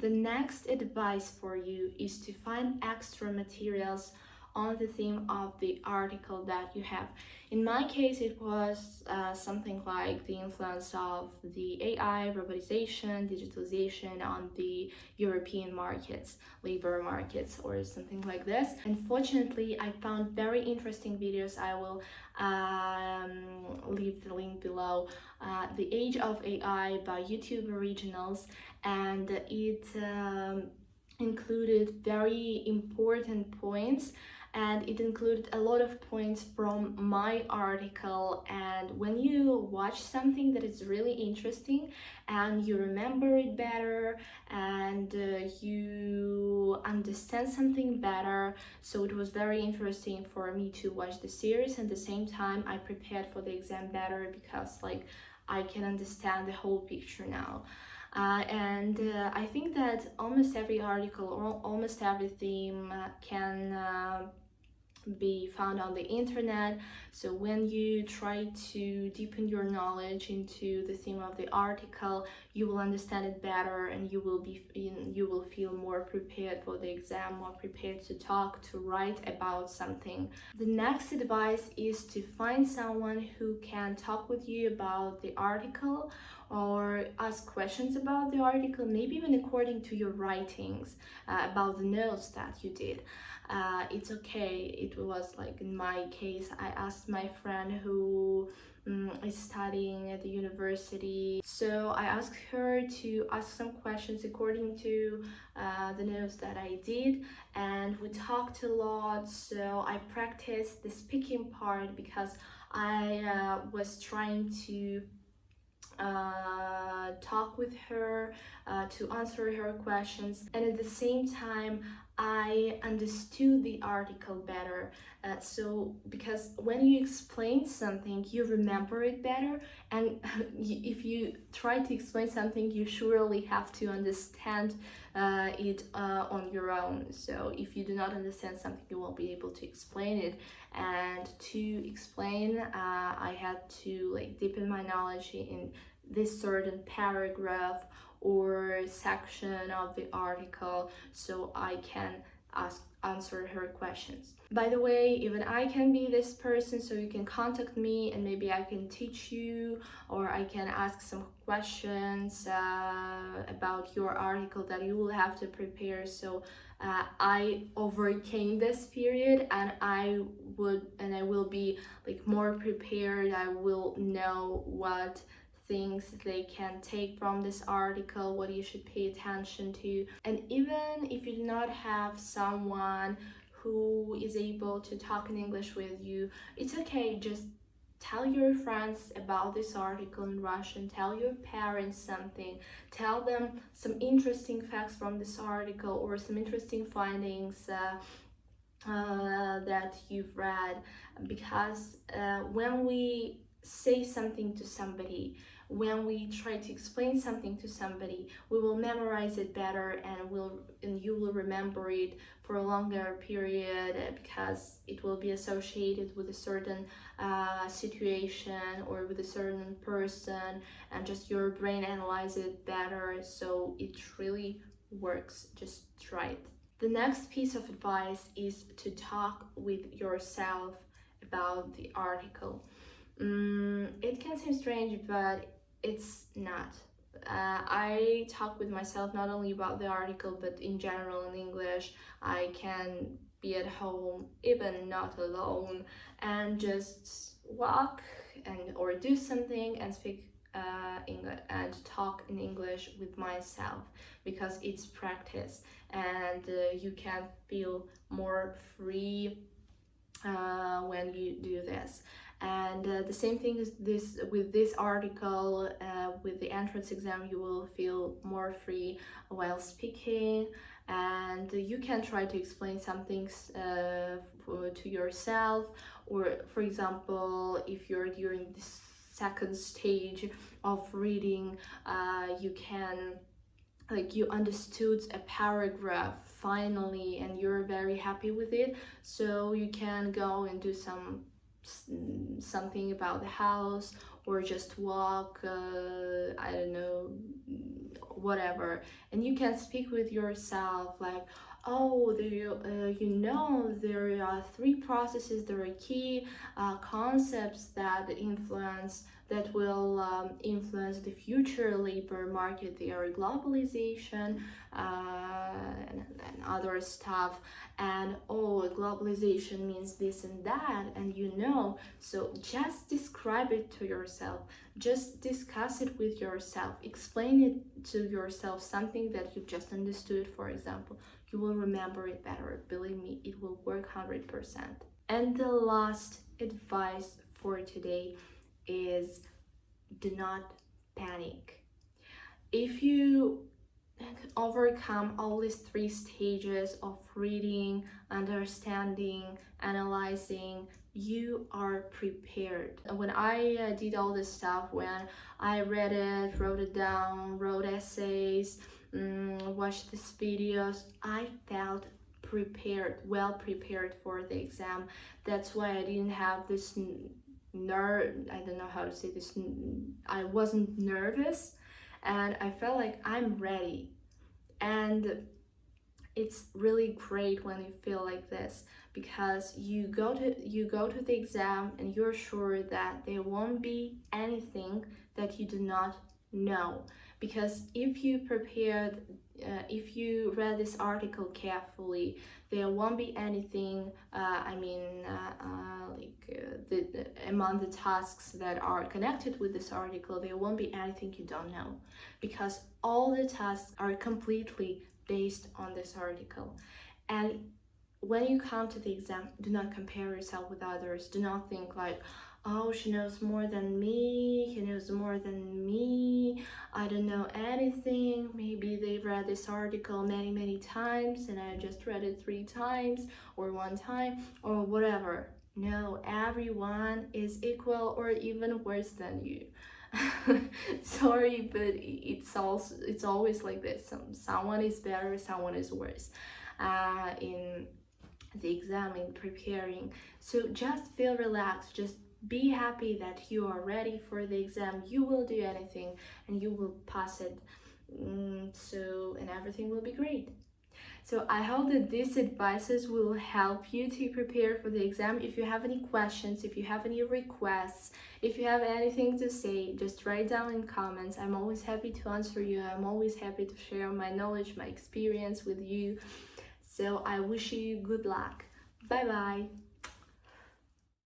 The next advice for you is to find extra materials on the theme of the article that you have. In my case, it was something like the influence of the AI, robotization, digitalization on the European markets, labor markets, or something like this. Unfortunately, I found very interesting videos. I will leave the link below. The Age of AI by YouTube Originals, and it included very important points, and it included a lot of points from my article. And when you watch something that is really interesting and you remember it better, and you understand something better, so it was very interesting for me to watch the series. And at the same time, I prepared for the exam better because like I can understand the whole picture now. I think that almost every article or almost every theme can be found on the internet. So when you try to deepen your knowledge into the theme of the article, you will understand it better, and you will feel more prepared for the exam, more prepared to talk, to write about something. The next advice is to find someone who can talk with you about the article or ask questions about the article, maybe even according to your writings, about the notes that you did. It's okay. It was like in my case, I asked my friend who is studying at the university. So I asked her to ask some questions according to the notes that I did, and we talked a lot. So I practiced the speaking part because I was trying to talk with her, to answer her questions, and at the same time I understood the article better. So because when you explain something, you remember it better, and if you try to explain something, you surely have to understand it on your own. So if you do not understand something, you won't be able to explain it. And to explain, I had to like deepen my knowledge in this certain paragraph or section of the article, so I can answer her questions. By the way, even I can be this person, so you can contact me and maybe I can teach you, or I can ask some questions about your article that you will have to prepare. So I overcame this period, and I will be like more prepared. I will know what things they can take from this article, what you should pay attention to. And even if you do not have someone who is able to talk in English with you, it's okay. Just tell your friends about this article in Russian, tell your parents something, tell them some interesting facts from this article or some interesting findings that you've read. Because when we say something to somebody, when we try to explain something to somebody, we will memorize it better, and you will remember it for a longer period, because it will be associated with a certain situation or with a certain person, and just your brain analyze it better. So it really works. Just try it. The next piece of advice is to talk with yourself about the article. It can seem strange, but it's not. I talk with myself not only about the article, but in general in English. I can be at home, even not alone, and just walk or do something and speak English and talk in English with myself, because it's practice, and you can feel more free when you do this. And the same thing is this with this article. With the entrance exam, you will feel more free while speaking, and you can try to explain some things to yourself. Or for example, if you're during this second stage of reading, you can, like, you understood a paragraph finally and you're very happy with it, so you can go and do something about the house, or just walk, I don't know, whatever, and you can speak with yourself like, oh, there are three processes, there are key concepts that will influence the future labor market. There are globalization and other stuff, and oh, globalization means this and that, and so just describe it to yourself, just discuss it with yourself, explain it to yourself, something that you've just understood, for example. You will remember it better. Believe me, it will work 100%. And the last advice for today is, do not panic. If you overcome all these three stages of reading, understanding, analyzing, you are prepared. When I did all this stuff, when I read it, wrote it down, wrote essays, watched these videos, I felt prepared, well prepared for the exam. That's why I didn't have this I don't know how to say this, I wasn't nervous, and I felt like I'm ready. And it's really great when you feel like this, because you go to the exam and you're sure that there won't be anything that you do not know. Because if you prepared, if you read this article carefully, there won't be anything, among the tasks that are connected with this article, there won't be anything you don't know, because all the tasks are completely based on this article. And when you come to the exam, do not compare yourself with others. Do not think like, oh, she knows more than me, he knows more than me, I don't know anything. Maybe they've read this article many times and I just read it 3 times or 1 time or whatever. No, everyone is equal or even worse than you. Sorry, but it's always like this. Someone is better, someone is worse in the exam, in preparing. So just feel relaxed, just be happy that you are ready for the exam. You will do anything and you will pass it. And everything will be great. So I hope that these advices will help you to prepare for the exam. If you have any questions, if you have any requests, if you have anything to say, just write down in comments. I'm always happy to answer you. I'm always happy to share my knowledge, my experience with you. So I wish you good luck. Bye bye.